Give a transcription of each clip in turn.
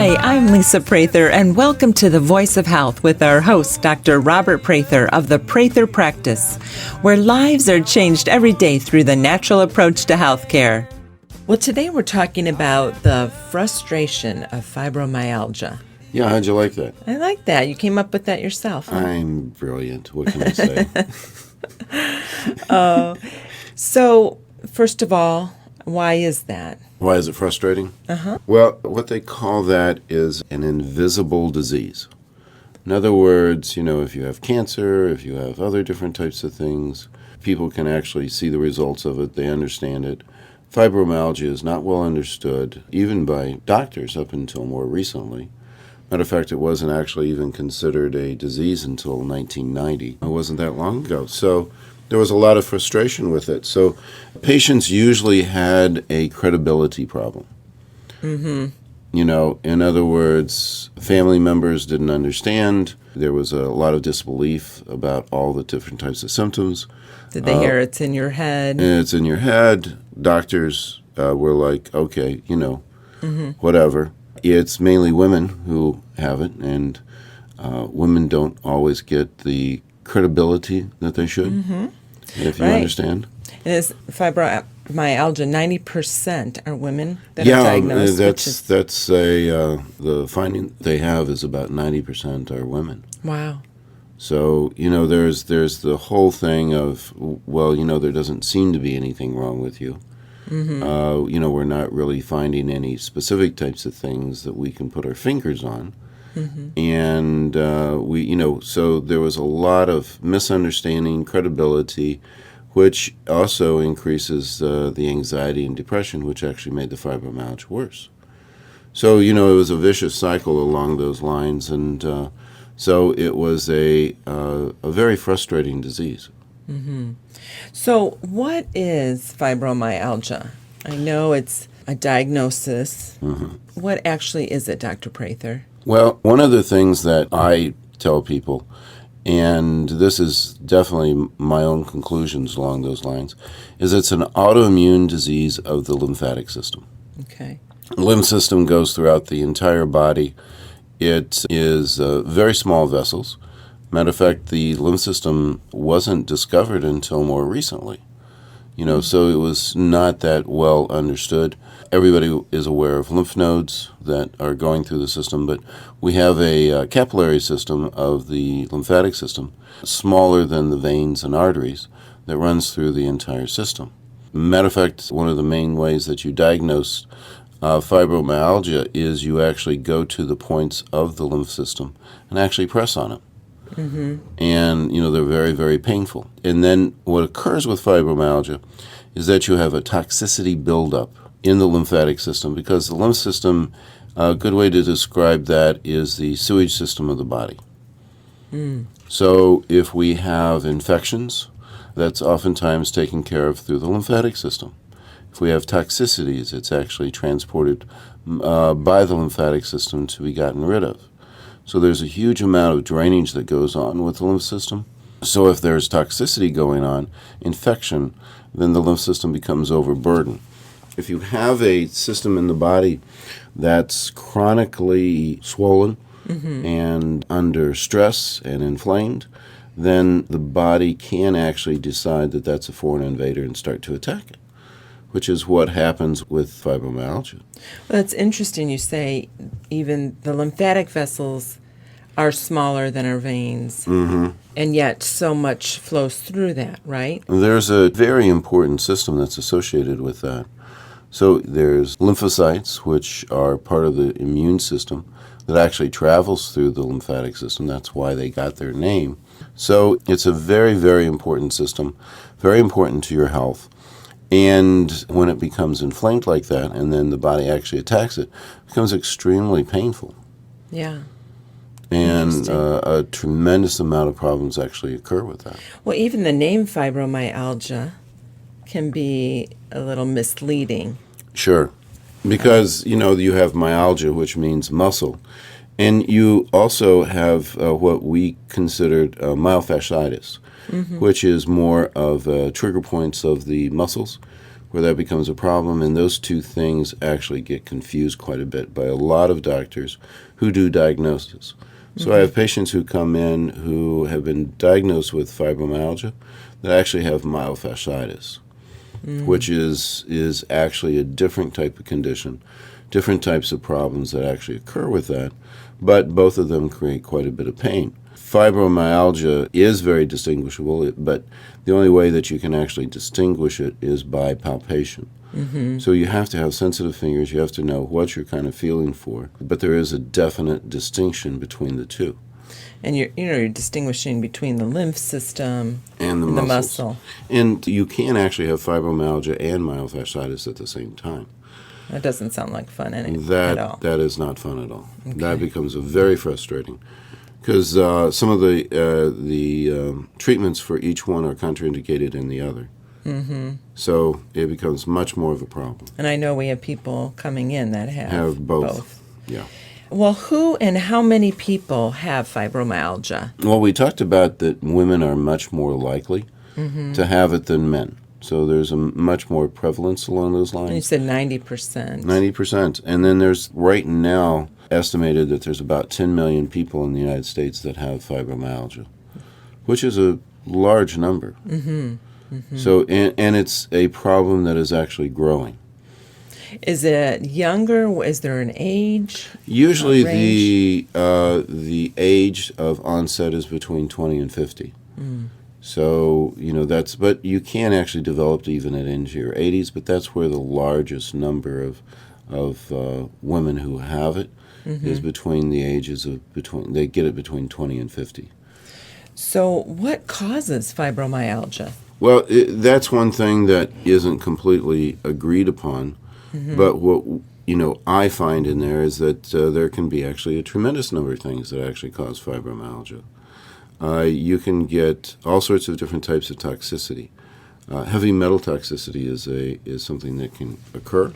Hi, I'm Lisa Prather, and welcome to The Voice of Health with our host, Dr. Robert Prather of the Prather Practice, where lives are changed every day through the natural approach to healthcare. Well, today we're talking about the frustration of fibromyalgia. Yeah, how'd you like that? I like that. You came up with that yourself. Huh? I'm brilliant. What can I say? So, first of all, why is that? Why is it frustrating? Well, what they call that is an invisible disease. In other words, if you have cancer, if you have other different types of things, people can actually see the results of it. They understand it. Fibromyalgia is not well understood, even by doctors up until more recently. Matter of fact, it wasn't actually even considered a disease until 1990. It wasn't that long ago. So there was a lot of frustration with it. So patients usually had a credibility problem. In other words, family members didn't understand. There was a lot of disbelief about all the different types of symptoms. Did they hear it's in your head? It's in your head. Doctors were like, okay, whatever. It's mainly women who have it, and women don't always get the credibility that they should, if you understand. And is fibromyalgia 90% are women that are diagnosed? That's the finding they have is about 90% are women. Wow. So, there's the whole thing of, there doesn't seem to be anything wrong with you. We're not really finding any specific types of things that we can put our fingers on. And so there was a lot of misunderstanding, credibility, which also increases the anxiety and depression, which actually made the fibromyalgia worse. So, it was a vicious cycle along those lines, and so it was a very frustrating disease. So what is fibromyalgia? I know it's a diagnosis. What actually is it, Dr. Prather? Well, one of the things that I tell people, and this is definitely my own conclusions along those lines, is it's an autoimmune disease of the lymphatic system. Okay. The lymph system goes throughout the entire body. It is very small vessels. Matter of fact, the lymph system wasn't discovered until more recently. So it was not that well understood. Everybody is aware of lymph nodes that are going through the system, but we have a capillary system of the lymphatic system, smaller than the veins and arteries, that runs through the entire system. Matter of fact, one of the main ways that you diagnose fibromyalgia is you actually go to the points of the lymph system and actually press on it. And, they're very, very painful. And then what occurs with fibromyalgia is that you have a toxicity buildup in the lymphatic system, because the lymph system, a good way to describe that is the sewage system of the body. So if we have infections, that's oftentimes taken care of through the lymphatic system. If we have toxicities, it's actually transported by the lymphatic system to be gotten rid of. So there's a huge amount of drainage that goes on with the lymph system. So if there's toxicity going on, infection, then the lymph system becomes overburdened. If you have a system in the body that's chronically swollen and under stress and inflamed, then the body can actually decide that that's a foreign invader and start to attack it, which is what happens with fibromyalgia. Well, it's interesting you say even the lymphatic vessels are smaller than our veins, and yet so much flows through that, right? There's a very important system that's associated with that. So there's lymphocytes, which are part of the immune system that actually travels through the lymphatic system. That's why they got their name. So it's a very, very important system, very important to your health. And when it becomes inflamed like that, and then the body actually attacks it, it becomes extremely painful. Yeah. And a tremendous amount of problems actually occur with that. Well, even the name fibromyalgia can be a little misleading. Sure. Because, you have myalgia, which means muscle. And you also have what we considered myofasciitis, which is more of trigger points of the muscles, where that becomes a problem, and those two things actually get confused quite a bit by a lot of doctors who do diagnosis. So I have patients who come in who have been diagnosed with fibromyalgia that actually have myofasciitis, which is actually a different type of condition, different types of problems that actually occur with that, but both of them create quite a bit of pain. Fibromyalgia is very distinguishable, but the only way that you can actually distinguish it is by palpation. So you have to have sensitive fingers, you have to know what you're kind of feeling for, but there is a definite distinction between the two. And you're distinguishing between the lymph system And the the muscles. muscle. And you can actually have fibromyalgia and myofasciitis at the same time. That doesn't sound like fun at all. That is not fun at all. Okay. That becomes very frustrating because some of the treatments for each one are contraindicated in the other. So it becomes much more of a problem. And I know we have people coming in that have both. Yeah. Well, who and how many people have fibromyalgia? Well, we talked about that women are much more likely to have it than men. So there's a much more prevalence along those lines. And you said 90%. 90%. And then there's right now estimated that there's about 10 million people in the United States that have fibromyalgia, which is a large number. So, and it's a problem that is actually growing. Is it younger? Is there an age? Usually range? the age of onset is between 20 and 50. So, but you can actually develop it even into your 80s, but that's where the largest number of women who have it is between the ages of they get it between 20 and 50. So what causes fibromyalgia? Well, that's one thing that isn't completely agreed upon, but what I find in there is that there can be actually a tremendous number of things that actually cause fibromyalgia. You can get all sorts of different types of toxicity. Heavy metal toxicity is something that can occur.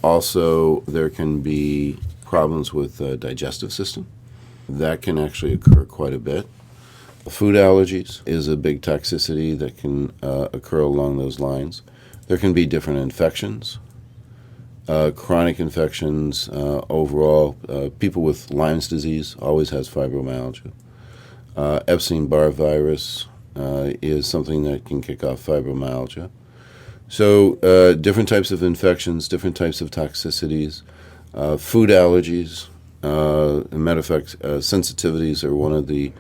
Also, there can be problems with the digestive system. That can actually occur quite a bit. Food allergies is a big toxicity that can occur along those lines. There can be different infections, chronic infections. Overall, people with Lyme Disease always has fibromyalgia. Epstein-Barr virus is something that can kick off fibromyalgia. So different types of infections, different types of toxicities, food allergies. As a matter of fact, sensitivities are one of the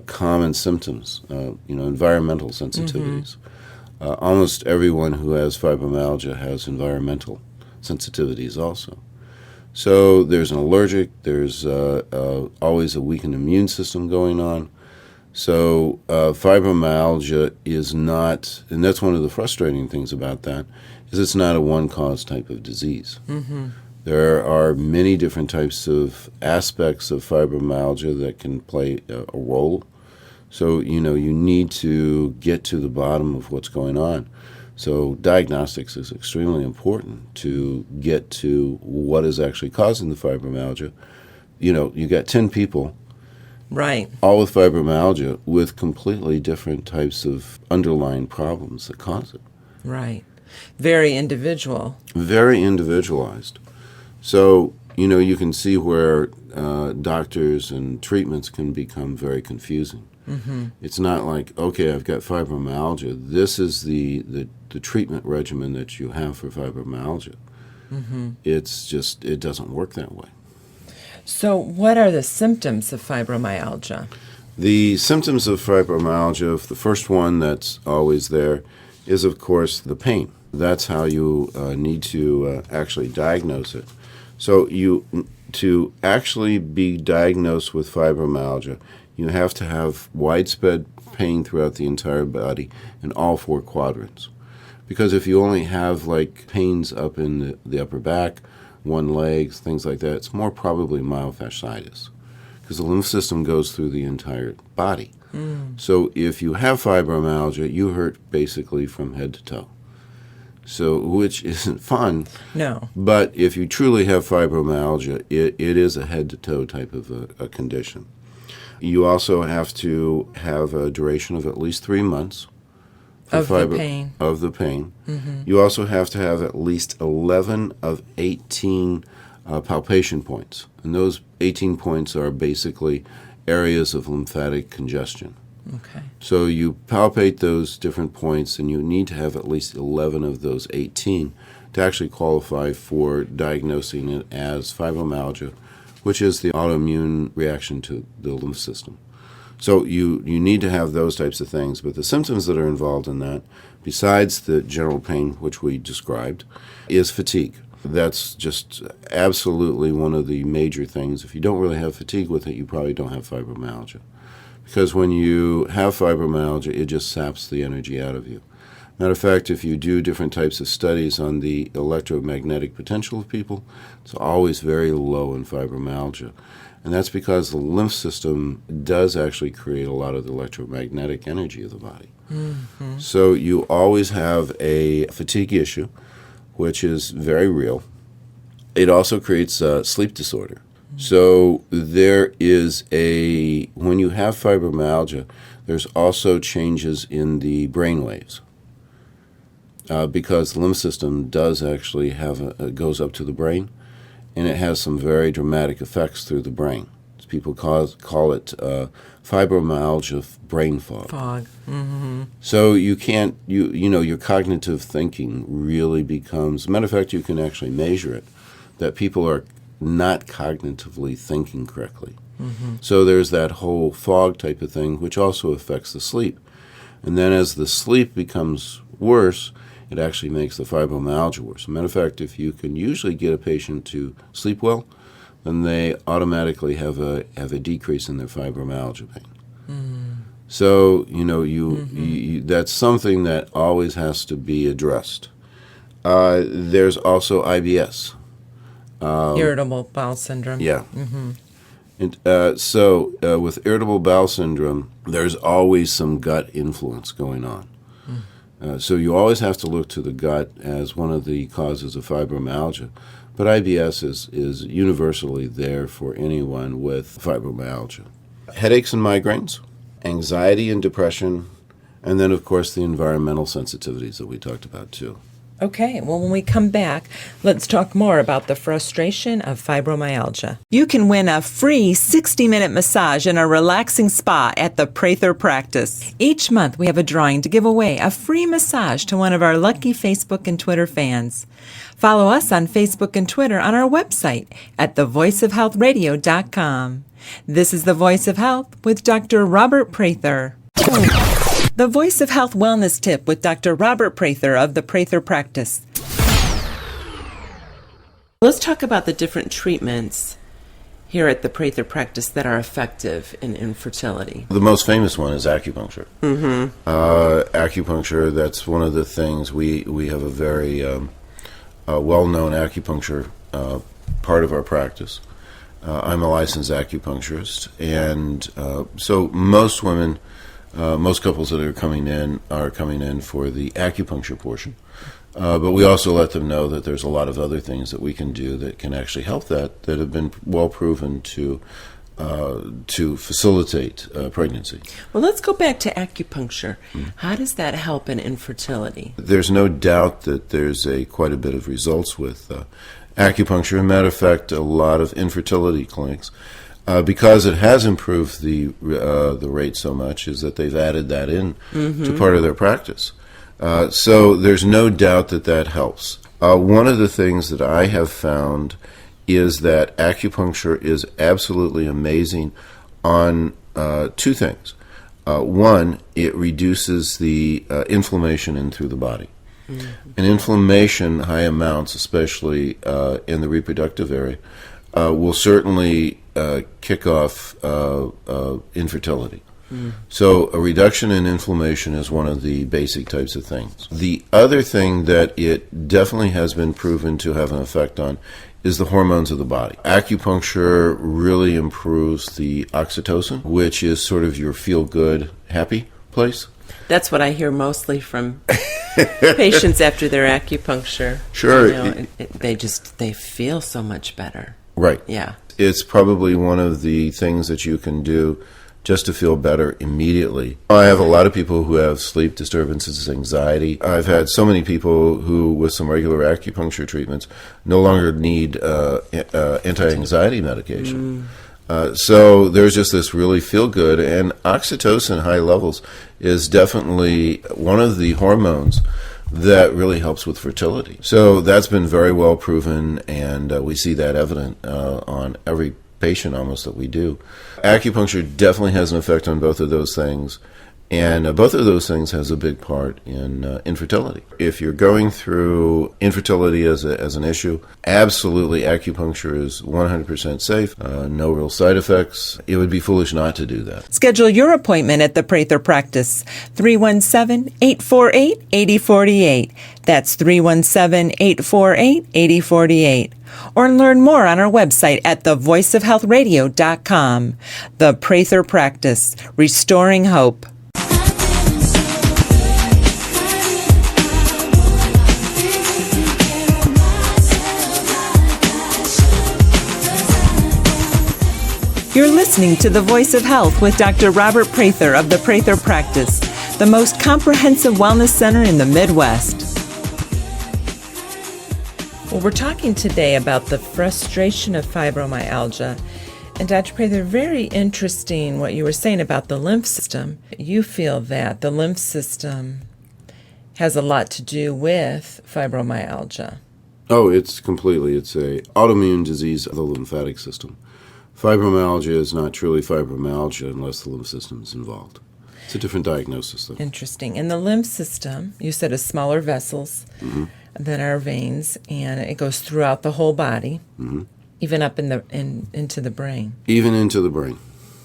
common symptoms, environmental sensitivities. Almost everyone who has fibromyalgia has environmental sensitivities also. So there's an allergic, there's always a weakened immune system going on. So fibromyalgia is not, and that's one of the frustrating things about that, is it's not a one-cause type of disease. There are many different types of aspects of fibromyalgia that can play a role. So, you need to get to the bottom of what's going on. So diagnostics is extremely important to get to what is actually causing the fibromyalgia. You got 10 people, right, all with fibromyalgia with completely different types of underlying problems that cause it. Right. Very individual. Very individualized. So, you can see where doctors and treatments can become very confusing. It's not like, okay, I've got fibromyalgia. This is the treatment regimen that you have for fibromyalgia. It's just, it doesn't work that way. So what are the symptoms of fibromyalgia? The symptoms of fibromyalgia, the first one that's always there is, of course, the pain. That's how you need to actually diagnose it. So to actually be diagnosed with fibromyalgia, you have to have widespread pain throughout the entire body in all four quadrants. Because if you only have pains up in the upper back, one leg, things like that, it's more probably myofasciitis. Because the lymph system goes through the entire body. So if you have fibromyalgia, you hurt basically from head to toe. So, which isn't fun. No. But if you truly have fibromyalgia, it is a head-to-toe type of a condition. You also have to have a duration of at least 3 months of the pain. Of the pain. You also have to have at least 11 of 18 palpation points. And those 18 points are basically areas of lymphatic congestion. Okay. So you palpate those different points, and you need to have at least 11 of those 18 to actually qualify for diagnosing it as fibromyalgia, which is the autoimmune reaction to the lymph system. So you need to have those types of things, but the symptoms that are involved in that, besides the general pain, which we described, is fatigue. That's just absolutely one of the major things. If you don't really have fatigue with it, you probably don't have fibromyalgia. Because when you have fibromyalgia, it just saps the energy out of you. Matter of fact, if you do different types of studies on the electromagnetic potential of people, it's always very low in fibromyalgia. And that's because the lymph system does actually create a lot of the electromagnetic energy of the body. So you always have a fatigue issue, which is very real. It also creates sleep disorder. So there is when you have fibromyalgia, there's also changes in the brain waves. Because the lymph system does actually goes up to the brain, and it has some very dramatic effects through the brain. People call it fibromyalgia brain fog. So you can't, your cognitive thinking really becomes, matter of fact, you can actually measure it, that people are not cognitively thinking correctly. So there's that whole fog type of thing, which also affects the sleep. And then as the sleep becomes worse, it actually makes the fibromyalgia worse. Matter of fact, if you can usually get a patient to sleep well, then they automatically have a decrease in their fibromyalgia pain. So, that's something that always has to be addressed. There's also IBS. Irritable bowel syndrome. Yeah. And with irritable bowel syndrome, there's always some gut influence going on. So you always have to look to the gut as one of the causes of fibromyalgia. But IBS is universally there for anyone with fibromyalgia. Headaches and migraines, anxiety and depression, and then, of course, the environmental sensitivities that we talked about, too. Okay, well, when we come back, let's talk more about the frustration of fibromyalgia. You can win a free 60-minute massage in a relaxing spa at the Prather practice. Each month, we have a drawing to give away a free massage to one of our lucky Facebook and Twitter fans. Follow us on Facebook and Twitter on our website at thevoiceofhealthradio.com. This is The Voice of Health with Dr. Robert Prather. The Voice of Health Wellness Tip with Dr. Robert Prather of the Prather Practice. Let's talk about the different treatments here at the Prather Practice that are effective in infertility. The most famous one is acupuncture. Acupuncture, that's one of the things. We have a very well-known acupuncture part of our practice. I'm a licensed acupuncturist, and so most women... most couples that are coming in for the acupuncture portion. But we also let them know that there's a lot of other things that we can do that can actually help that have been well proven to facilitate pregnancy. Well, let's go back to acupuncture. How does that help in infertility? There's no doubt that there's quite a bit of results with acupuncture. As a matter of fact, a lot of infertility clinics, because it has improved the rate so much, is that they've added that in to part of their practice. So there's no doubt that helps. One of the things that I have found is that acupuncture is absolutely amazing on two things. One, it reduces the inflammation in through the body. And inflammation, high amounts, especially in the reproductive area, will certainly kick off infertility. So a reduction in inflammation is one of the basic types of things. The other thing that it definitely has been proven to have an effect on is the hormones of the body. Acupuncture really improves the oxytocin, which is sort of your feel-good, happy place. That's what I hear mostly from patients after their acupuncture. Sure. They feel so much better. Right. Yeah. It's probably one of the things that you can do just to feel better immediately. I have a lot of people who have sleep disturbances, anxiety. I've had so many people who, with some regular acupuncture treatments, no longer need anti-anxiety medication. So there's just this really feel good, and oxytocin high levels is definitely one of the hormones that really helps with fertility. So that's been very well proven, and we see that evident on every patient almost that we do. Acupuncture definitely has an effect on both of those things, and both of those things has a big part in infertility. If you're going through infertility as an issue, absolutely acupuncture is 100% safe, no real side effects. It would be foolish not to do that. Schedule your appointment at the Prather Practice, 317-848-8048. That's 317-848-8048. Or learn more on our website at thevoiceofhealthradio.com. The Prather Practice, restoring hope. You're listening to The Voice of Health with Dr. Robert Prather of the Prather Practice, the most comprehensive wellness center in the Midwest. Well, we're talking today about the frustration of fibromyalgia. And Dr. Prather, very interesting what you were saying about the lymph system. You feel that the lymph system has a lot to do with fibromyalgia. Oh, it's a autoimmune disease of the lymphatic system. Fibromyalgia is not truly fibromyalgia unless the lymph system is involved. It's a different diagnosis, though. Interesting. And the lymph system, you said, is smaller vessels than our veins, and it goes throughout the whole body, even up into the brain. Even into the brain.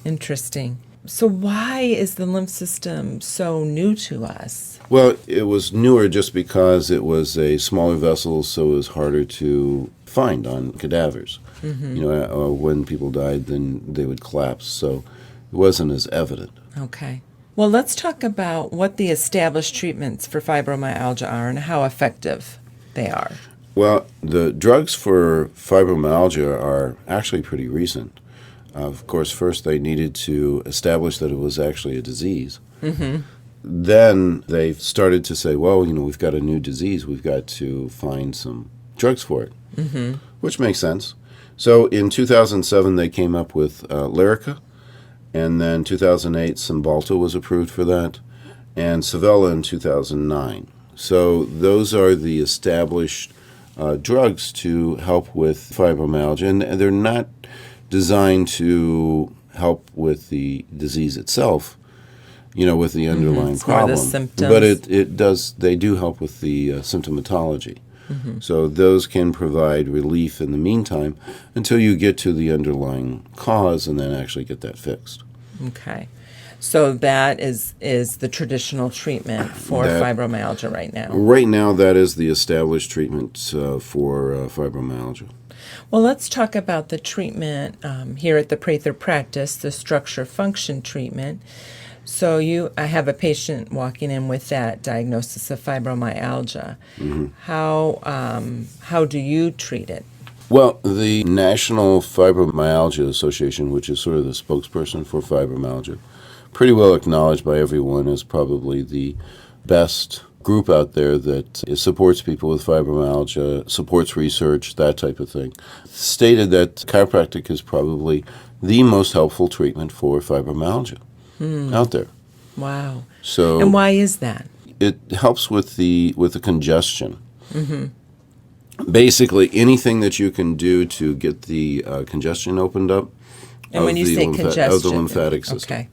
Interesting. So why is the lymph system so new to us? Well, it was newer just because it was a smaller vessel, so it was harder to find on cadavers. When people died, then they would collapse, so it wasn't as evident. Okay. Well, let's talk about what the established treatments for fibromyalgia are and how effective they are. Well, the drugs for fibromyalgia are actually pretty recent. Of course, first they needed to establish that it was actually a disease. Then they started to say, well, we've got a new disease. We've got to find some drugs for it, which makes sense. So in 2007, they came up with Lyrica, and then 2008, Cymbalta was approved for that, and Savella in 2009. So those are the established drugs to help with fibromyalgia, and they're not designed to help with the disease itself, with the underlying problem. The symptoms. But they do help with the symptomatology. So those can provide relief in the meantime until you get to the underlying cause and then actually get that fixed. Okay. So that is the traditional treatment for fibromyalgia right now. Right now, that is the established treatment for fibromyalgia. Well, let's talk about the treatment here at the Prather Practice, the structure-function treatment. So I have a patient walking in with that diagnosis of fibromyalgia. How do you treat it? Well, the National Fibromyalgia Association, which is sort of the spokesperson for fibromyalgia, pretty well acknowledged by everyone as probably the best group out there that supports people with fibromyalgia, supports research, that type of thing, stated that chiropractic is probably the most helpful treatment for fibromyalgia out there. Wow. So, and why is that? It helps with the congestion. Basically, anything that you can do to get the congestion opened up and when you say congestion, of the lymphatic system. Okay.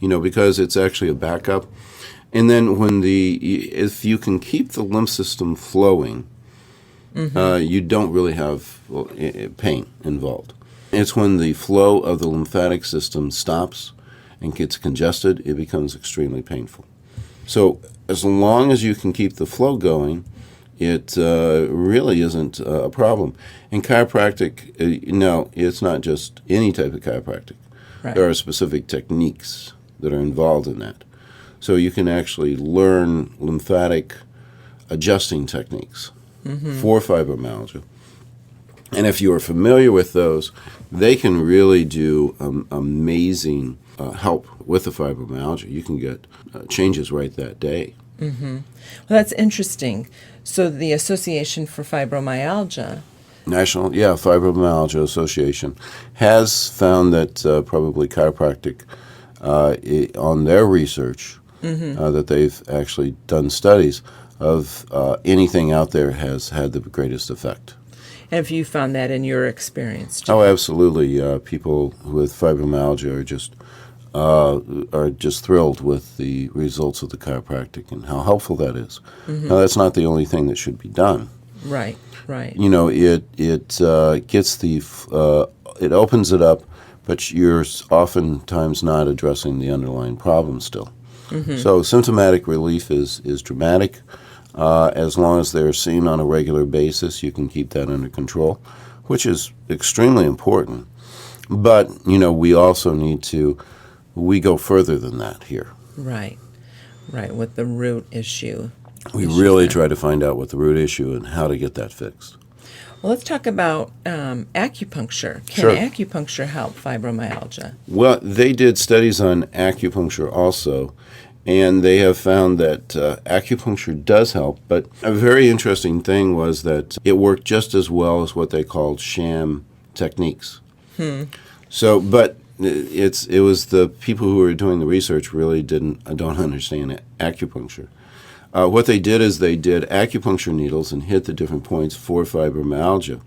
Because it's actually a backup. And then if you can keep the lymph system flowing, you don't really have pain involved. It's when the flow of the lymphatic system stops and gets congested, it becomes extremely painful. So as long as you can keep the flow going, it really isn't a problem. In chiropractic, it's not just any type of chiropractic. Right. There are specific techniques that are involved in that. So you can actually learn lymphatic adjusting techniques for fibromyalgia. And if you are familiar with those, they can really do amazing help with the fibromyalgia. You can get changes right that day. Well, that's interesting. So the Association for Fibromyalgia, Fibromyalgia Association has found that probably chiropractic, on their research, that they've actually done studies of anything out there has had the greatest effect. have you found that in your experience too? Oh, absolutely. People with fibromyalgia are just thrilled with the results of the chiropractic and how helpful that is. Now, that's not the only thing that should be done. Right, right. You know, it gets it opens it up, but you're oftentimes not addressing the underlying problem still. So symptomatic relief is dramatic. As long as they're seen on a regular basis, you can keep that under control, which is extremely important. But, you know, we also we go further than that here. Right, with the root issue. We really try to find out what the root issue and how to get that fixed. Well, let's talk about acupuncture. Can Sure. acupuncture help fibromyalgia? Well, they did studies on acupuncture also, and they have found that acupuncture does help, but a very interesting thing was that it worked just as well as what they called sham techniques. So, but it was the people who were doing the research really don't understand acupuncture. What they did is they did acupuncture needles and hit the different points for fibromyalgia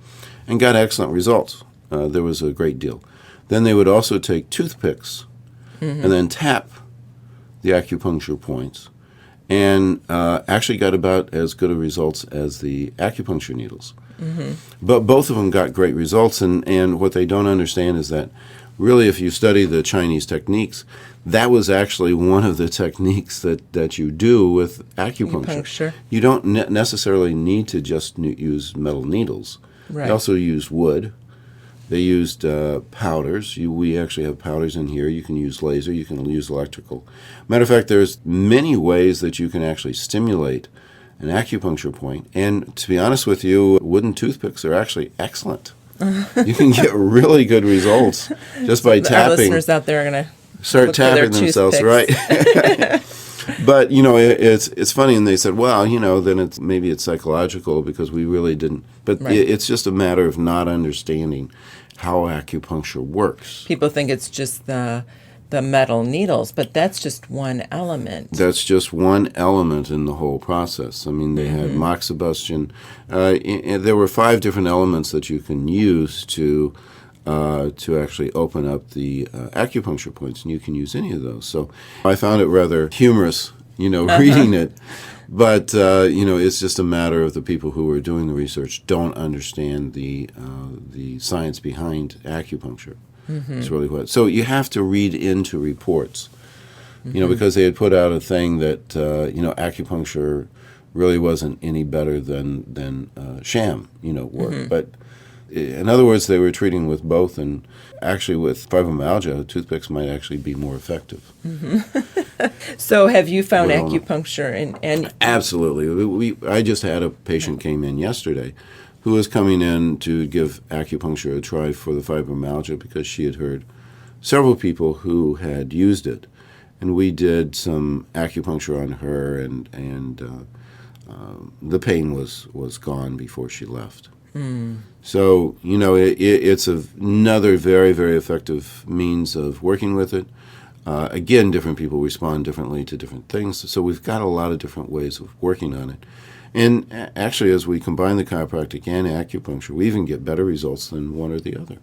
and got excellent results. There was a great deal. Then they would also take toothpicks and then tap the acupuncture points and actually got about as good a results as the acupuncture needles. But both of them got great results, and what they don't understand is that really if you study the Chinese techniques, that was actually one of the techniques that you do with acupuncture. You don't necessarily need to just use metal needles. Right. They also used wood. They used powders. We actually have powders in here. You can use laser. You can use electrical. Matter of fact, there's many ways that you can actually stimulate an acupuncture point. And to be honest with you, wooden toothpicks are actually excellent. You can get really good results just by tapping. Our listeners out there are going to start tapping themselves, right? But, you know, it's funny, and they said, well, you know, then maybe it's psychological because we really didn't. But it's just a matter of not understanding how acupuncture works. People think it's just the metal needles, but that's just one element. That's just one element in the whole process. I mean, they had moxibustion. There were 5 different elements that you can use to actually open up the acupuncture points, and you can use any of those. So I found it rather humorous, you know, reading it. But, you know, it's just a matter of the people who are doing the research don't understand the science behind acupuncture. It's really what. So you have to read into reports, you know, because they had put out a thing that, you know, acupuncture really wasn't any better than sham, you know, work. But in other words, they were treating with both, and actually with fibromyalgia, toothpicks might actually be more effective. So have you found acupuncture and Absolutely. I just had a patient came in yesterday who was coming in to give acupuncture a try for the fibromyalgia because she had heard several people who had used it. And we did some acupuncture on her, and the pain was gone before she left. So, you know, it's another very, very effective means of working with it. Again, different people respond differently to different things, so we've got a lot of different ways of working on it. And actually, as we combine the chiropractic and acupuncture, we even get better results than one or the other.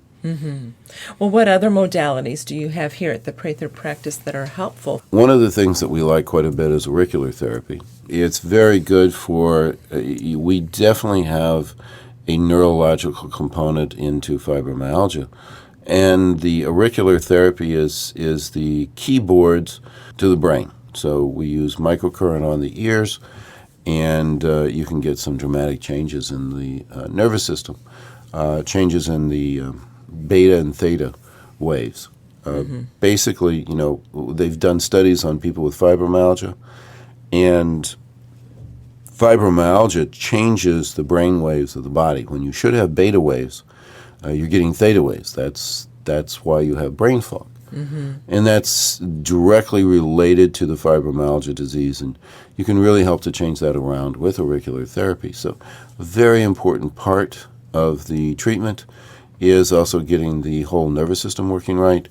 Well, what other modalities do you have here at the Prather practice that are helpful? One of the things that we like quite a bit is auricular therapy. It's very good for, we definitely have a neurological component into fibromyalgia. And the auricular therapy is the keyboards to the brain. So we use microcurrent on the ears, and you can get some dramatic changes in the nervous system, changes in the beta and theta waves. Basically, you know, they've done studies on people with fibromyalgia, and fibromyalgia changes the brain waves of the body. When you should have beta waves, you're getting theta waves. That's why you have brain fog. And that's directly related to the fibromyalgia disease, and you can really help to change that around with auricular therapy. So a very important part of the treatment is also getting the whole nervous system working right,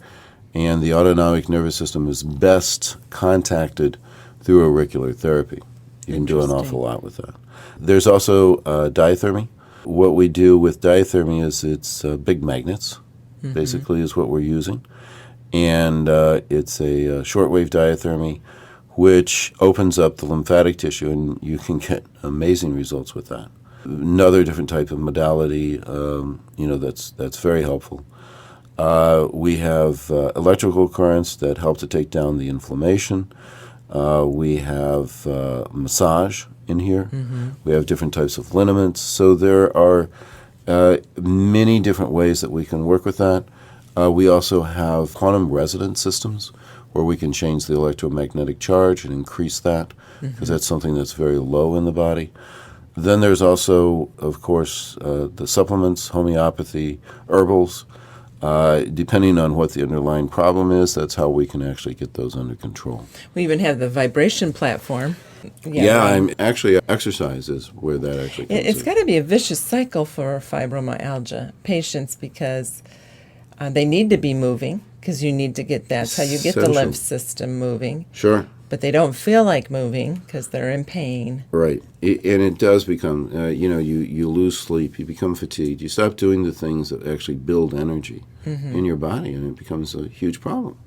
and the autonomic nervous system is best contacted through auricular therapy. You can do an awful lot with that. There's also diathermy. What we do with diathermy is it's big magnets, basically, is what we're using. And it's a shortwave diathermy, which opens up the lymphatic tissue, and you can get amazing results with that. Another different type of modality, that's very helpful. We have electrical currents that help to take down the inflammation. We have massage in here. We have different types of liniments. So there are many different ways that we can work with that. We also have quantum resonance systems where we can change the electromagnetic charge and increase that, because that's something that's very low in the body. Then there's also, of course, the supplements, homeopathy, herbals. Depending on what the underlying problem is, that's how we can actually get those under control. We even have the vibration platform. Exercise is where that actually comes It's got to be a vicious cycle for fibromyalgia patients, because they need to be moving, because you need to get that's how you get the lymph system moving. Sure. But they don't feel like moving because they're in pain. Right. And it does become, you lose sleep, you become fatigued, you stop doing the things that actually build energy in your body, and it becomes a huge problem.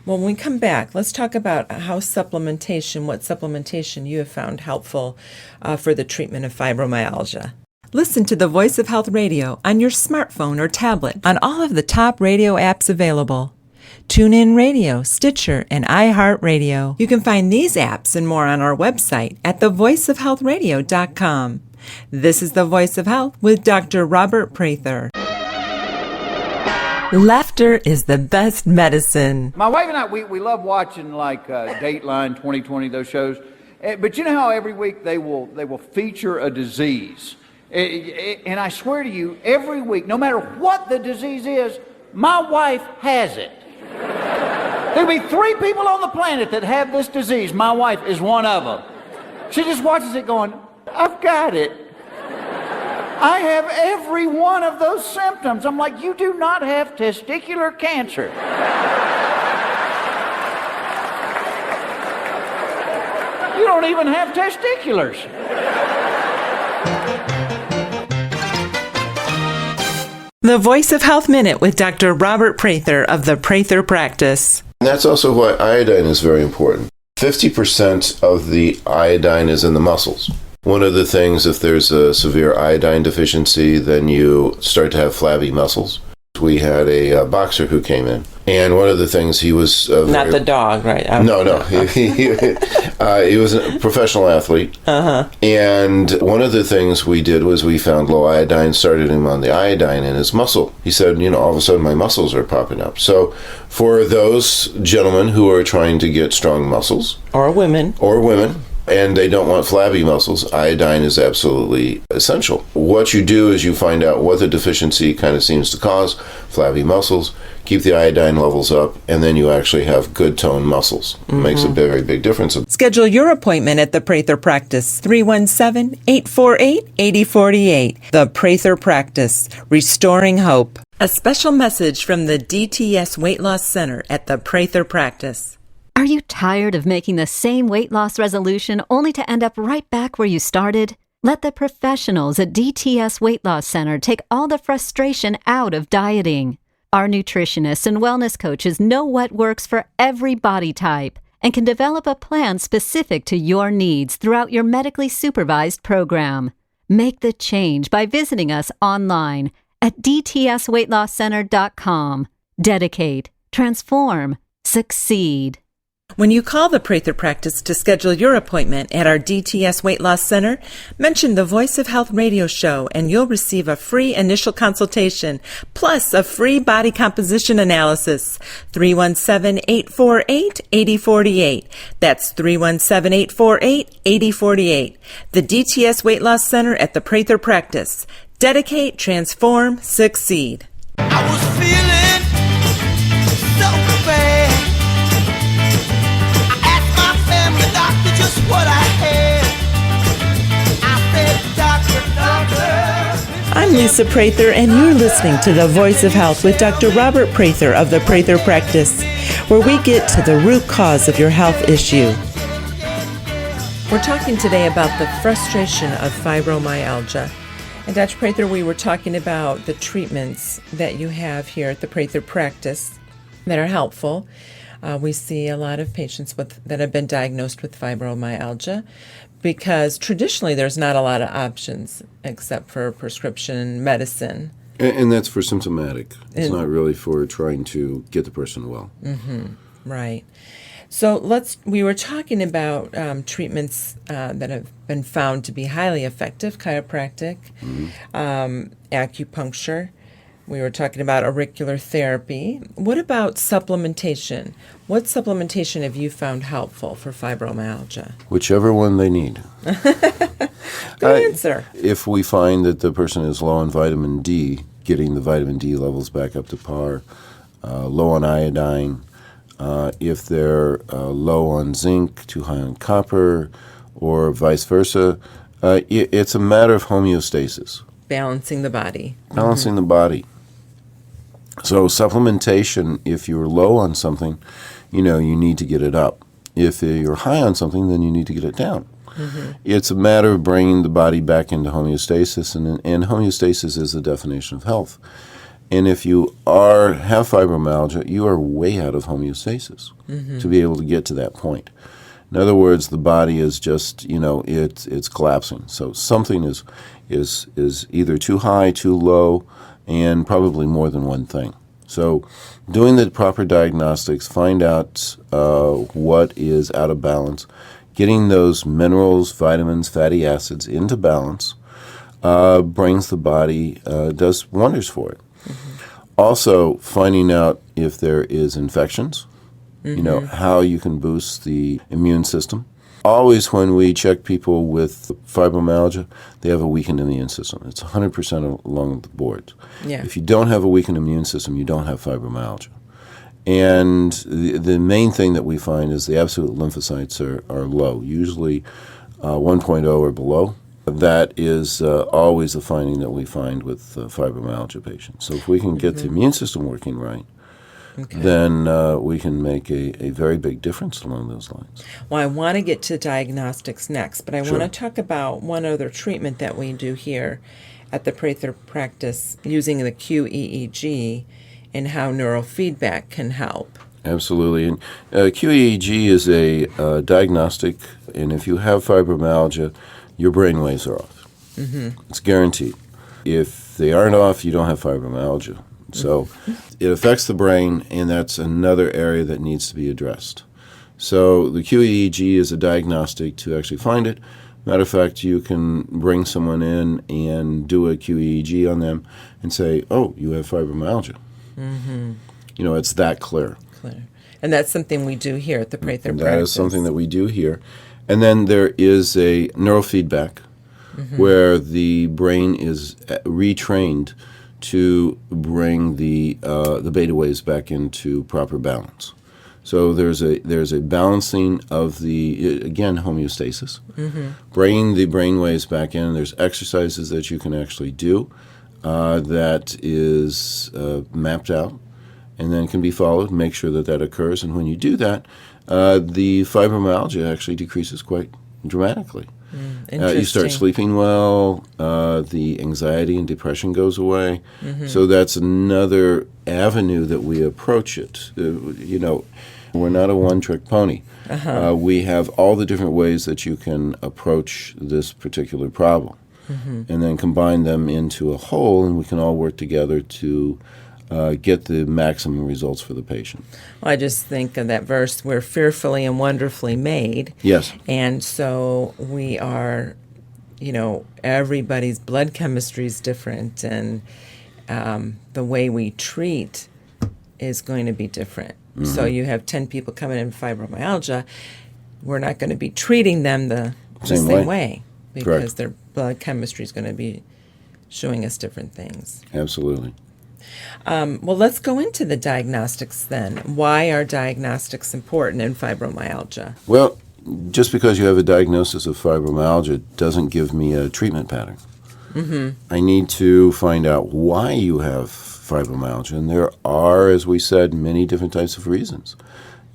Well, when we come back, let's talk about what supplementation you have found helpful for the treatment of fibromyalgia. Listen to the Voice of Health radio on your smartphone or tablet on all of the top radio apps available. TuneIn Radio, Stitcher, and iHeartRadio. You can find these apps and more on our website at thevoiceofhealthradio.com. This is The Voice of Health with Dr. Robert Prather. Laughter is the best medicine. My wife and I, we love watching like Dateline, 2020, those shows. But you know how every week they will feature a disease. And I swear to you, every week, no matter what the disease is, my wife has it. There'll be 3 people on the planet that have this disease. My wife is one of them. She just watches it going, I've got it. I have every one of those symptoms. I'm like, you do not have testicular cancer. You don't even have testiculars. The Voice of Health Minute with Dr. Robert Prather of the Prather Practice. And that's also why iodine is very important. 50% of the iodine is in the muscles. One of the things, if there's a severe iodine deficiency, then you start to have flabby muscles. We had a boxer who came in, and one of the things he was... Not the dog, right? No. He was a professional athlete. And one of the things we did was we found low iodine, started him on the iodine in his muscle. He said, all of a sudden my muscles are popping up. So for those gentlemen who are trying to get strong muscles... Or women, and they don't want flabby muscles, iodine is absolutely essential. What you do is you find out what the deficiency kind of seems to cause, flabby muscles, keep the iodine levels up, and then you actually have good toned muscles. It makes a very big difference. Schedule your appointment at the Prather Practice, 317-848-8048. The Prather Practice, restoring hope. A special message from the DTS Weight Loss Center at the Prather Practice. Are you tired of making the same weight loss resolution only to end up right back where you started? Let the professionals at DTS Weight Loss Center take all the frustration out of dieting. Our nutritionists and wellness coaches know what works for every body type and can develop a plan specific to your needs throughout your medically supervised program. Make the change by visiting us online at dtsweightlosscenter.com. Dedicate, transform, succeed. When you call the Prather Practice to schedule your appointment at our DTS Weight Loss Center, mention the Voice of Health radio show and you'll receive a free initial consultation, plus a free body composition analysis. 317-848-8048. That's 317-848-8048. The DTS Weight Loss Center at the Prather Practice. Dedicate, transform, succeed. I was feeling so bad. Lisa Prather, and you're listening to The Voice of Health with Dr. Robert Prather of the Prather Practice, where we get to the root cause of your health issue. We're talking today about the frustration of fibromyalgia. And Dr. Prather, we were talking about the treatments that you have here at the Prather Practice that are helpful. We see a lot of patients that have been diagnosed with fibromyalgia because traditionally there's not a lot of options except for prescription medicine. And that's for symptomatic. It's not really for trying to get the person well. Mm-hmm. Right. So we were talking about treatments that have been found to be highly effective, chiropractic, acupuncture. We were talking about auricular therapy. What about supplementation? What supplementation have you found helpful for fibromyalgia? Whichever one they need. Good answer. If we find that the person is low on vitamin D, getting the vitamin D levels back up to par, low on iodine, if they're low on zinc, too high on copper, or vice versa, it's a matter of homeostasis. Balancing the body. Balancing the body. So supplementation, if you're low on something, you need to get it up. If you're high on something, then you need to get it down. Mm-hmm. It's a matter of bringing the body back into homeostasis, and homeostasis is the definition of health. And if you have fibromyalgia, you are way out of homeostasis to be able to get to that point. In other words, the body is just, it's collapsing. So something is either too high, too low, and probably more than one thing. So doing the proper diagnostics, find out what is out of balance, getting those minerals, vitamins, fatty acids into balance brings the body, does wonders for it. Also, finding out if there is infections, how you can boost the immune system. Always when we check people with fibromyalgia, they have a weakened immune system. It's 100% along the board. Yeah. If you don't have a weakened immune system, you don't have fibromyalgia. And the main thing that we find is the absolute lymphocytes are low, usually 1.0 or below. That is always a finding that we find with fibromyalgia patients. So if we can get the immune system working right, then we can make a very big difference along those lines. Well, I want to get to diagnostics next, but I want to talk about one other treatment that we do here at the Prather Practice using the QEEG and how neurofeedback can help. Absolutely. And QEEG is a diagnostic, and if you have fibromyalgia, your brain waves are off. It's guaranteed. If they aren't off, you don't have fibromyalgia. So it affects the brain, and that's another area that needs to be addressed. So the QEEG is a diagnostic to actually find it. Matter of fact, you can bring someone in and do a QEEG on them and say, oh, you have fibromyalgia. It's that clear. And that's something we do here at the Prather Practice. That is something that we do here. And then there is a neurofeedback where the brain is retrained to bring the beta waves back into proper balance. So there's a balancing of the, again, homeostasis, bringing the brain waves back in. There's exercises that you can actually do that is mapped out and then can be followed, make sure that occurs. And when you do that, the fibromyalgia actually decreases quite dramatically. You start sleeping well, the anxiety and depression goes away. So that's another avenue that we approach it. We're not a one-trick pony. We have all the different ways that you can approach this particular problem and then combine them into a whole, and we can all work together to get the maximum results for the patient. Well, I just think of that verse, we're fearfully and wonderfully made. Yes. And so we are, everybody's blood chemistry is different, and the way we treat is going to be different. So you have 10 people coming in with fibromyalgia, we're not going to be treating them the same way because Correct. Their blood chemistry is going to be showing us different things. Absolutely. Well, let's go into the diagnostics then. Why are diagnostics important in fibromyalgia? Well, just because you have a diagnosis of fibromyalgia doesn't give me a treatment pattern. I need to find out why you have fibromyalgia. And there are, as we said, many different types of reasons.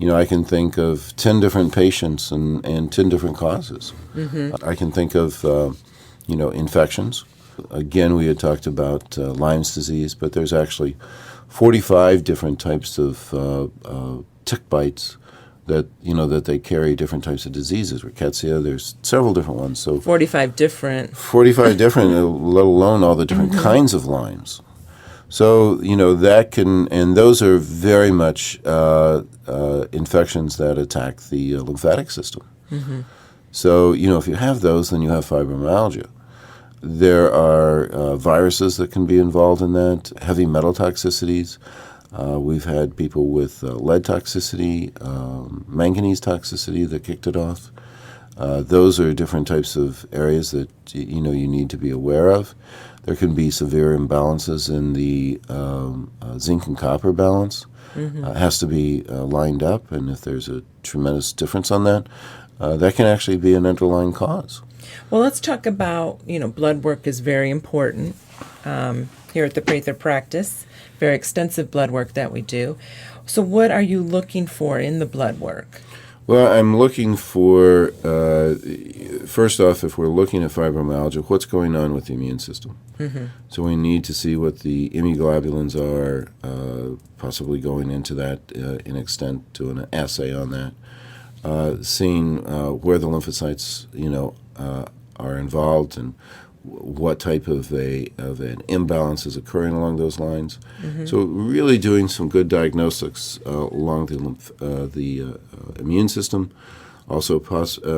I can think of 10 different patients and 10 different causes. I can think of, infections. Again, we had talked about Lyme disease, but there's actually 45 different types of tick bites that they carry different types of diseases. Rickettsia, there's several different ones. So 45 different. 45 different, let alone all the different kinds of Lymes. So, that can, and those are very much infections that attack the lymphatic system. So, if you have those, then you have fibromyalgia. There are viruses that can be involved in that, heavy metal toxicities. We've had people with lead toxicity, manganese toxicity that kicked it off. Those are different types of areas that you need to be aware of. There can be severe imbalances in the zinc and copper balance. It has to be lined up, and if there's a tremendous difference on that, that can actually be an underlying cause. Well, let's talk about, blood work is very important here at the Prather practice. Very extensive blood work that we do. So what are you looking for in the blood work? Well, I'm looking for, first off, if we're looking at fibromyalgia, what's going on with the immune system? So we need to see what the immunoglobulins are, possibly going into that in extent to an assay on that, seeing where the lymphocytes, are involved and what type of an imbalance is occurring along those lines. So really doing some good diagnostics along the immune system, also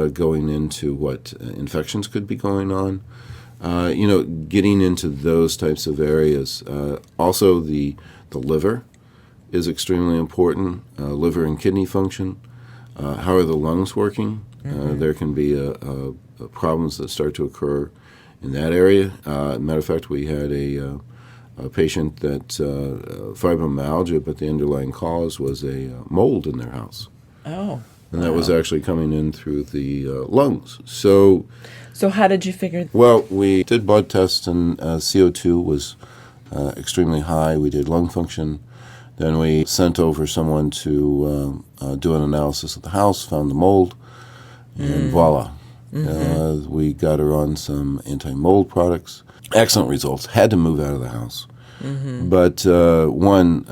going into what infections could be going on, getting into those types of areas. Also the liver is extremely important, liver and kidney function. How are the lungs working? There can be problems that start to occur in that area. Matter of fact, we had a patient that fibromyalgia, but the underlying cause was a mold in their house. Oh. And that was actually coming in through the lungs. So how did you figure? Well, we did blood tests, and CO2 was extremely high. We did lung function. Then we sent over someone to do an analysis of the house, found the mold, and voila. We got her on some anti-mold products. Excellent results. Had to move out of the house. But one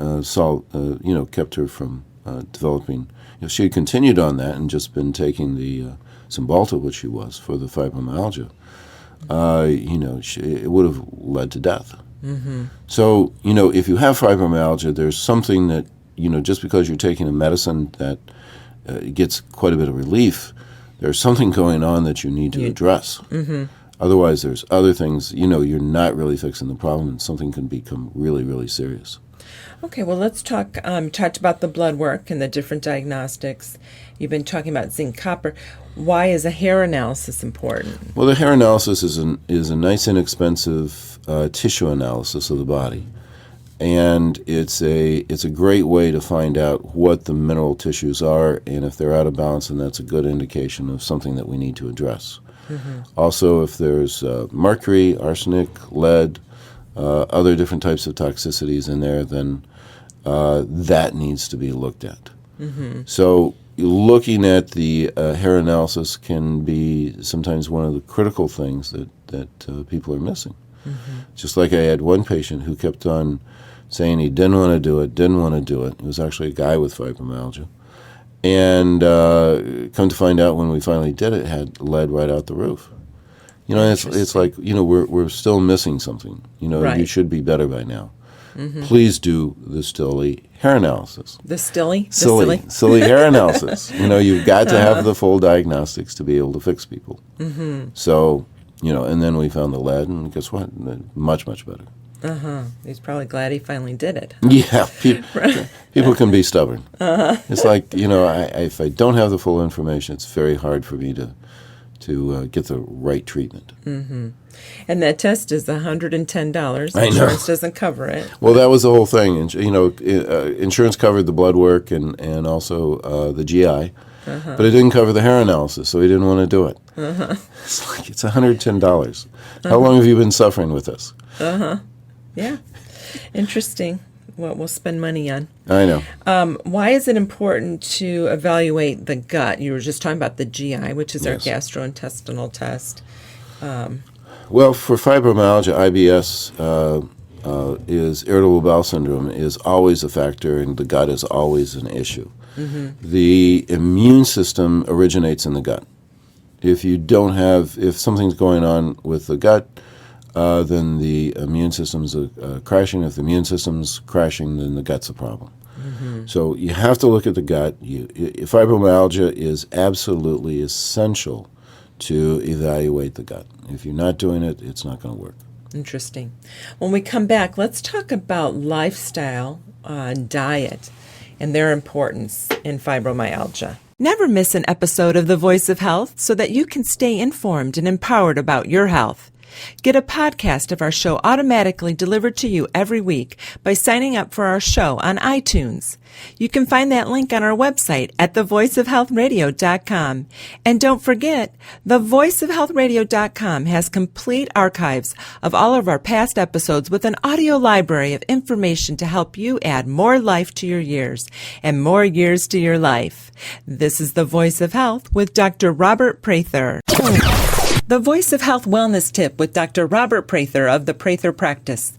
kept her from developing. She had continued on that and just been taking the Cymbalta, which she was, for the fibromyalgia. It would have led to death. So, if you have fibromyalgia, there's something that, just because you're taking a medicine that gets quite a bit of relief, there's something going on that you need to address. Otherwise, there's other things, you're not really fixing the problem, and something can become really, really serious. Okay, well, let's talked about the blood work and the different diagnostics. You've been talking about zinc copper. Why is a hair analysis important? Well, the hair analysis is a nice, inexpensive tissue analysis of the body. And it's a great way to find out what the mineral tissues are, and if they're out of balance, then that's a good indication of something that we need to address. Also, if there's mercury, arsenic, lead, other different types of toxicities in there, then that needs to be looked at. So looking at the hair analysis can be sometimes one of the critical things that people are missing. Just like I had one patient who kept on saying he didn't want to do it. It was actually a guy with fibromyalgia. And come to find out when we finally did it, had lead right out the roof. It's like, we're still missing something. Right. You should be better by now. Please do the Stilley hair analysis. The Stilley? Silly hair analysis. You've got to have the full diagnostics to be able to fix people. So, and then we found the lead, and guess what? Much, much better. He's probably glad he finally did it. Yeah, people can be stubborn. It's like, if I don't have the full information, it's very hard for me to get the right treatment. And that test is $110. I know. Insurance doesn't cover it. Well, that was the whole thing. Insurance covered the blood work and also the GI. but it didn't cover the hair analysis, so he didn't want to do it. It's $110. How long have you been suffering with this? Yeah. Interesting what we'll spend money on. I know. Why is it important to evaluate the gut? You were just talking about the GI, which is our gastrointestinal test. Well, for fibromyalgia, IBS is irritable bowel syndrome is always a factor, and the gut is always an issue. The immune system originates in the gut. If something's going on with the gut, then the immune system's crashing. If the immune system's crashing, then the gut's a problem. So you have to look at the gut. Fibromyalgia is absolutely essential to evaluate the gut. If you're not doing it, it's not going to work. Interesting. When we come back, let's talk about lifestyle and diet and their importance in fibromyalgia. Never miss an episode of The Voice of Health so that you can stay informed and empowered about your health. Get a podcast of our show automatically delivered to you every week by signing up for our show on iTunes. You can find that link on our website at thevoiceofhealthradio.com. And don't forget, thevoiceofhealthradio.com has complete archives of all of our past episodes with an audio library of information to help you add more life to your years and more years to your life. This is The Voice of Health with Dr. Robert Prather. The Voice of Health Wellness Tip with Dr. Robert Prather of the Prather Practice.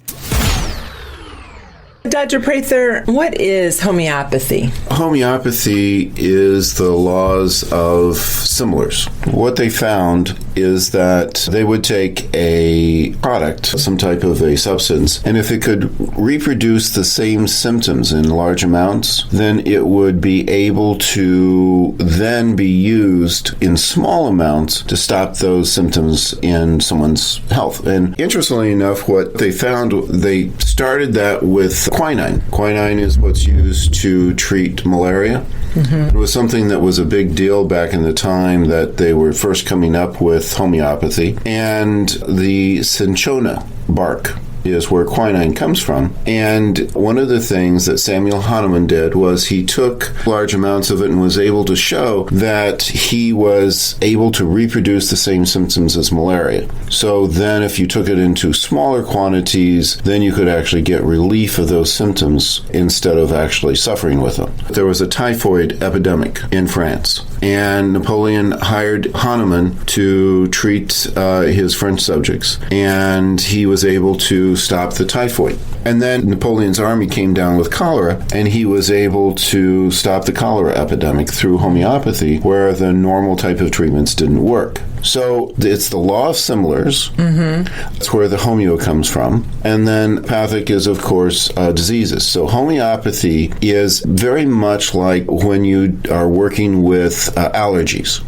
Dr. Prather, what is homeopathy? Homeopathy is the laws of similars. What they found is that they would take a product, some type of a substance, and if it could reproduce the same symptoms in large amounts, then it would be able to then be used in small amounts to stop those symptoms in someone's health. And interestingly enough, what they found, they started that with quinine. Quinine is what's used to treat malaria. It was something that was a big deal back in the time that they were first coming up with homeopathy. And the cinchona bark is where quinine comes from. And one of the things that Samuel Hahnemann did was he took large amounts of it and was able to show that he was able to reproduce the same symptoms as malaria. So then if you took it into smaller quantities, then you could actually get relief of those symptoms instead of actually suffering with them. There was a typhoid epidemic in France, and Napoleon hired Hahnemann to treat his French subjects, and he was able to stop the typhoid. And then Napoleon's army came down with cholera, and he was able to stop the cholera epidemic through homeopathy, where the normal type of treatments didn't work. So it's the law of similars. That's where the homeo comes from. And then pathic is, of course, diseases. So homeopathy is very much like when you are working with allergies.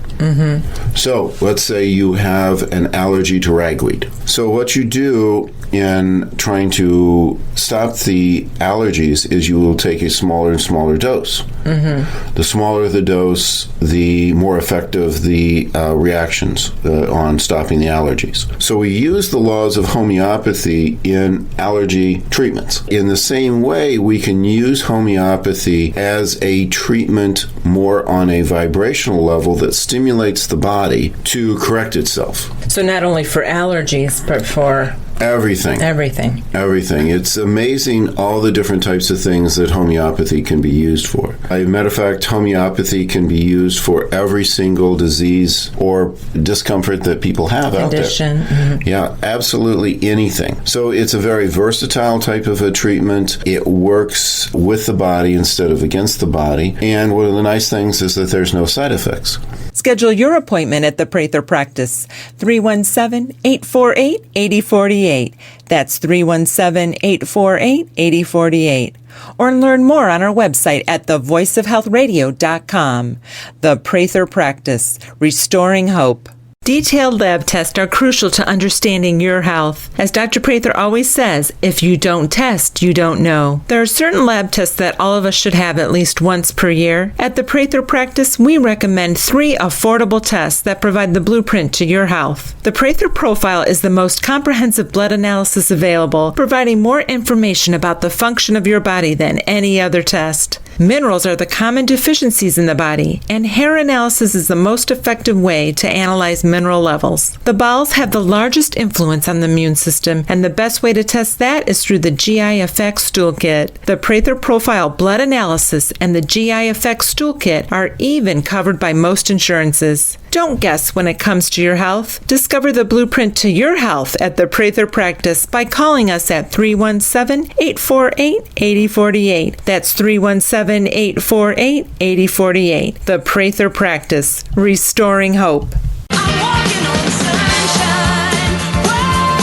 So let's say you have an allergy to ragweed. So what you do in trying to stop the allergies is you will take a smaller and smaller dose. The smaller the dose, the more effective the reactions on stopping the allergies. So we use the laws of homeopathy in allergy treatments. In the same way, we can use homeopathy as a treatment more on a vibrational level that stimulates the body to correct itself. So not only for allergies, but for Everything. It's amazing all the different types of things that homeopathy can be used for. As a matter of fact, homeopathy can be used for every single disease or discomfort that people have out there. Yeah, absolutely anything. So it's a very versatile type of a treatment. It works with the body instead of against the body. And one of the nice things is that there's no side effects. Schedule your appointment at the Prather Practice, 317-848-8048. That's 317-848-8048. Or learn more on our website at thevoiceofhealthradio.com. The Prather Practice, restoring hope. Detailed lab tests are crucial to understanding your health. As Dr. Prather always says, if you don't test, you don't know. There are certain lab tests that all of us should have at least once per year. At the Prather Practice, we recommend 3 affordable tests that provide the blueprint to your health. The Prather Profile is the most comprehensive blood analysis available, providing more information about the function of your body than any other test. Minerals are the common deficiencies in the body, and hair analysis is the most effective way to analyze mineral levels. The bowels have the largest influence on the immune system, and the best way to test that is through the GI Effects Stool Kit. The Prather Profile Blood Analysis and the GI Effects Stool Kit are even covered by most insurances. Don't guess when it comes to your health. Discover the blueprint to your health at the Prather Practice by calling us at 317-848-8048. That's 317-848-8048. The Prather Practice, restoring hope. I'm walking on sunshine. Whoa,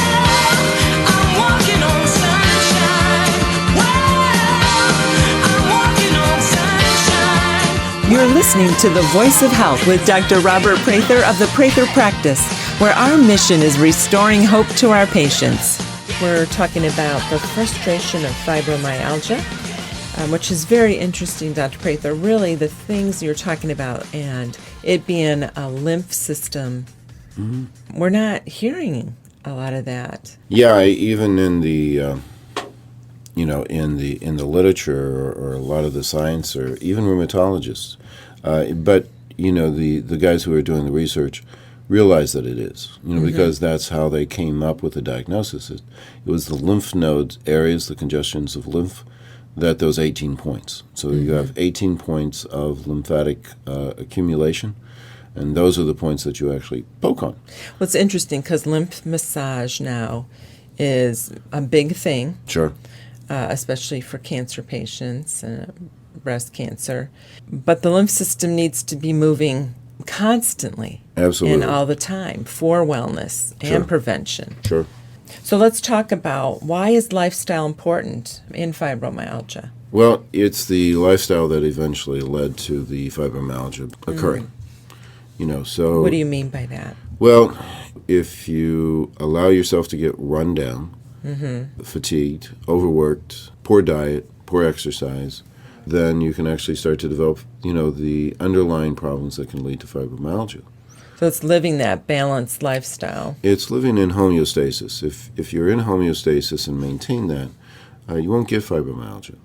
I'm walking on sunshine. Whoa, I'm walking on sunshine. You're listening to The Voice of Health with Dr. Robert Prather of the Prather Practice, where our mission is restoring hope to our patients. We're talking about the frustration of fibromyalgia, which is very interesting, Dr. Prather. Really, the things you're talking about and it being a lymph system, we're not hearing a lot of that. Yeah, even in the in the literature or a lot of the science or even rheumatologists, but the guys who are doing the research realize that it is, because that's how they came up with the diagnosis. It was the lymph nodes areas, the congestions of lymph, that those 18 points. So you have 18 points of lymphatic accumulation, and those are the points that you actually poke on. Well, it's interesting because lymph massage now is a big thing. Sure. Especially for cancer patients and breast cancer. But the lymph system needs to be moving constantly. Absolutely. And all the time for wellness and prevention. Sure. So let's talk about why is lifestyle important in fibromyalgia? Well, it's the lifestyle that eventually led to the fibromyalgia occurring. So What do you mean by that? Well, if you allow yourself to get run down, fatigued, overworked, poor diet, poor exercise, then you can actually start to develop, the underlying problems that can lead to fibromyalgia. So it's living that balanced lifestyle. It's living in homeostasis. If you're in homeostasis and maintain that, you won't get fibromyalgia.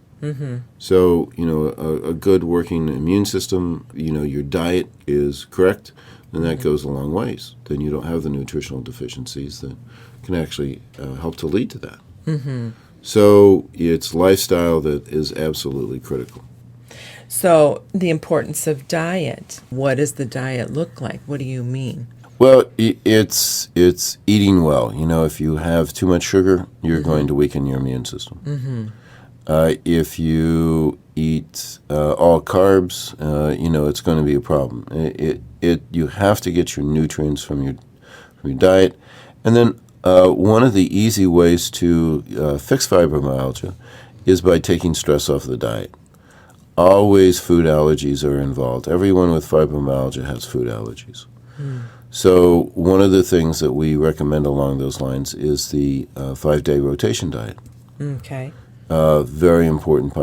So, a good working immune system, your diet is correct, then that goes a long ways. Then you don't have the nutritional deficiencies that can actually help to lead to that. So it's lifestyle that is absolutely critical. So the importance of diet. What does the diet look like? What do you mean? Well, it's eating well. If you have too much sugar, you're going to weaken your immune system. If you eat all carbs, it's going to be a problem. You have to get your nutrients from your diet. And then one of the easy ways to fix fibromyalgia is by taking stress off the diet. Always food allergies are involved. Everyone with fibromyalgia has food allergies. So one of the things that we recommend along those lines is the 5-day rotation diet. Okay. Very important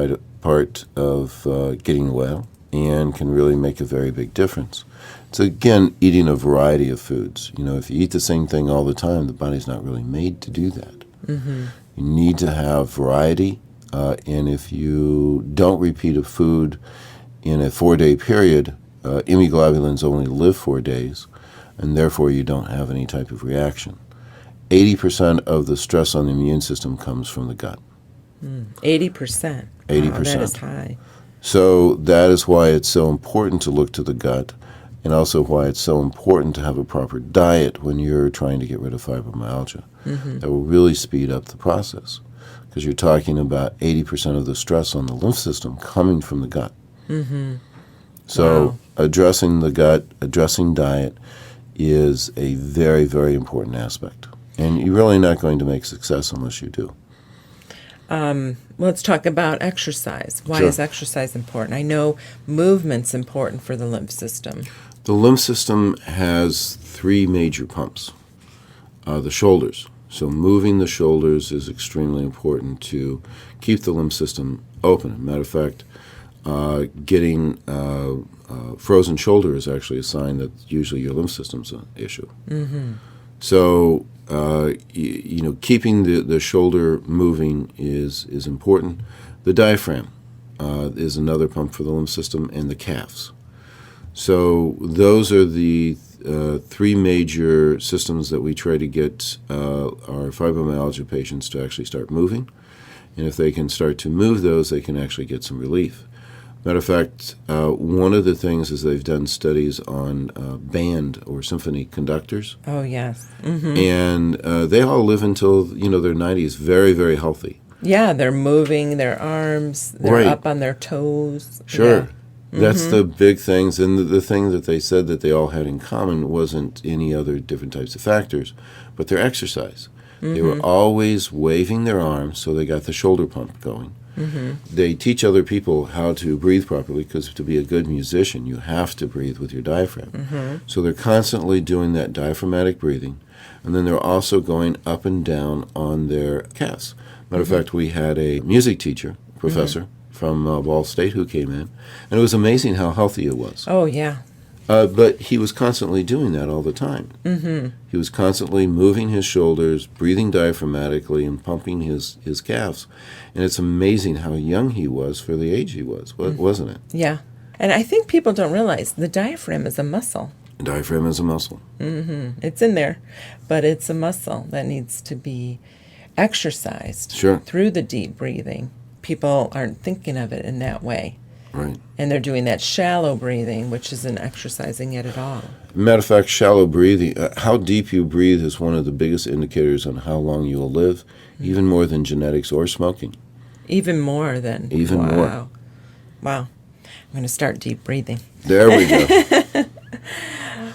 part of getting well and can really make a very big difference. It's, again, eating a variety of foods. If you eat the same thing all the time, the body's not really made to do that. You need to have variety, and if you don't repeat a food in a 4-day period, immunoglobulins only live 4 days, and therefore you don't have any type of reaction. 80% of the stress on the immune system comes from the gut. 80%. 80%. Wow, that is high. So that is why it's so important to look to the gut, and also why it's so important to have a proper diet when you're trying to get rid of fibromyalgia. That will really speed up the process, because you're talking about 80% of the stress on the lymph system coming from the gut. So addressing the gut, addressing diet is a very, very important aspect. And you're really not going to make success unless you do. Let's talk about exercise. Why Sure. is exercise important? I know movement's important for the lymph system. The lymph system has 3 major pumps. The shoulders. So moving the shoulders is extremely important to keep the lymph system open. Matter of fact, getting frozen shoulder is actually a sign that usually your lymph system's an issue. So, keeping the shoulder moving is important. The diaphragm is another pump for the lymph system, and the calves. So those are the three major systems that we try to get our fibromyalgia patients to actually start moving. And if they can start to move those, they can actually get some relief. Matter of fact, one of the things is they've done studies on band or symphony conductors. Oh, yes. And they all live until, their 90s, very, very healthy. Yeah, they're moving their arms. They're Right. up on their toes. Sure. That's the big things. And the thing that they said that they all had in common wasn't any other different types of factors, but their exercise. They were always waving their arms, so they got the shoulder pump going. They teach other people how to breathe properly, because to be a good musician, you have to breathe with your diaphragm. So they're constantly doing that diaphragmatic breathing, and then they're also going up and down on their calves. Matter of fact, we had a music teacher, professor, from Ball State who came in, and it was amazing how healthy it was. Oh, yeah. But he was constantly doing that all the time. He was constantly moving his shoulders, breathing diaphragmatically, and pumping his calves. And it's amazing how young he was for the age he was, wasn't it? Yeah. And I think people don't realize the diaphragm is a muscle. The diaphragm is a muscle. It's in there, but it's a muscle that needs to be exercised Sure. through the deep breathing. People aren't thinking of it in that way. Right. And they're doing that shallow breathing, which isn't exercising it at all. Matter of fact, shallow breathing, how deep you breathe is one of the biggest indicators on how long you will live, even more than genetics or smoking. Even more than. Even wow. more. Wow. I'm going to start deep breathing. There we go.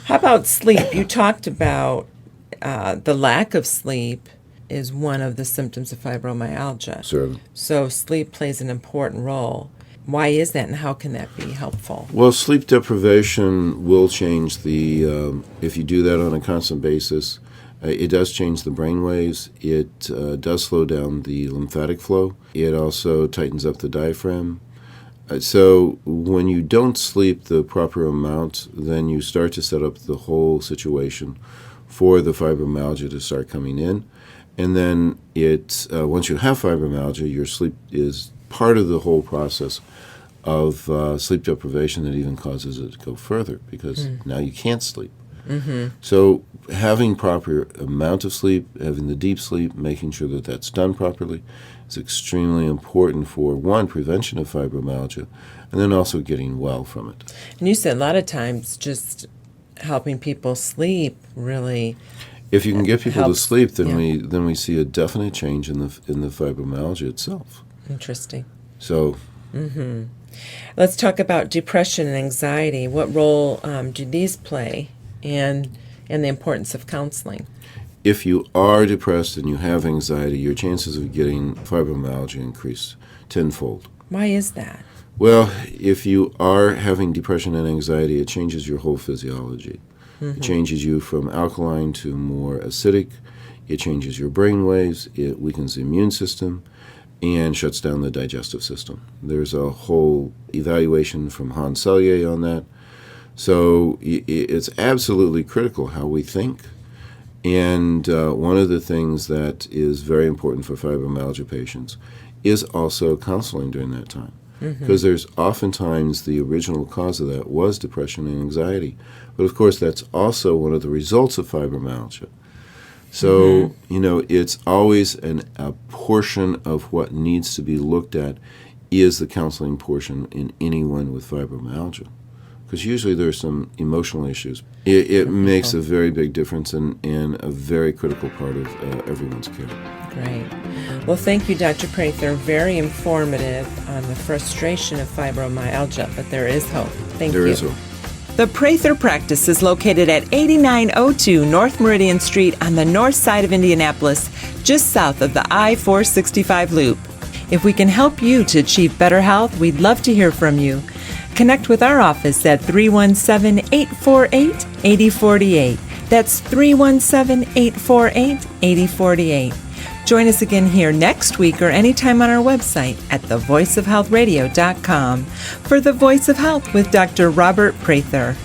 How about sleep? You talked about the lack of sleep is one of the symptoms of fibromyalgia. Certainly. So sleep plays an important role. Why is that, and how can that be helpful? Well, sleep deprivation will change if you do that on a constant basis, it does change the brain waves. It does slow down the lymphatic flow. It also tightens up the diaphragm. So when you don't sleep the proper amount, then you start to set up the whole situation for the fibromyalgia to start coming in. And then once you have fibromyalgia, your sleep is part of the whole process of sleep deprivation that even causes it to go further, because now you can't sleep. So having proper amount of sleep, having the deep sleep, making sure that that's done properly is extremely important for, one, prevention of fibromyalgia, and then also getting well from it. And you said a lot of times just helping people sleep really. If you can get people helps, to sleep, then yeah. we see a definite change in the fibromyalgia itself. Interesting. So Let's talk about depression and anxiety. What role do these play, and the importance of counseling? if you are depressed and you have anxiety, your chances of getting fibromyalgia increase tenfold. Why is that? Well, if you are having depression and anxiety, it changes your whole physiology. It changes you from alkaline to more acidic. It changes your brain waves. It weakens the immune system and shuts down the digestive system. There's a whole evaluation from Hans Selye on that. So it's absolutely critical how we think. And one of the things that is very important for fibromyalgia patients is also counseling during that time. Because there's oftentimes the original cause of that was depression and anxiety. But of course, that's also one of the results of fibromyalgia. So, you know, it's always a portion of what needs to be looked at is the counseling portion in anyone with fibromyalgia. Because usually there's some emotional issues. It makes a very big difference and a very critical part of everyone's care. Great. Well, thank you, Dr. Prather. Very informative on the frustration of fibromyalgia, but there is hope. Thank you. There is hope. The Prather practice is located at 8902 North Meridian Street on the north side of Indianapolis, just south of the I-465 loop. If we can help you to achieve better health, we'd love to hear from you. Connect with our office at 317-848-8048. That's 317-848-8048. Join us again here next week or anytime on our website at thevoiceofhealthradio.com for The Voice of Health with Dr. Robert Prather.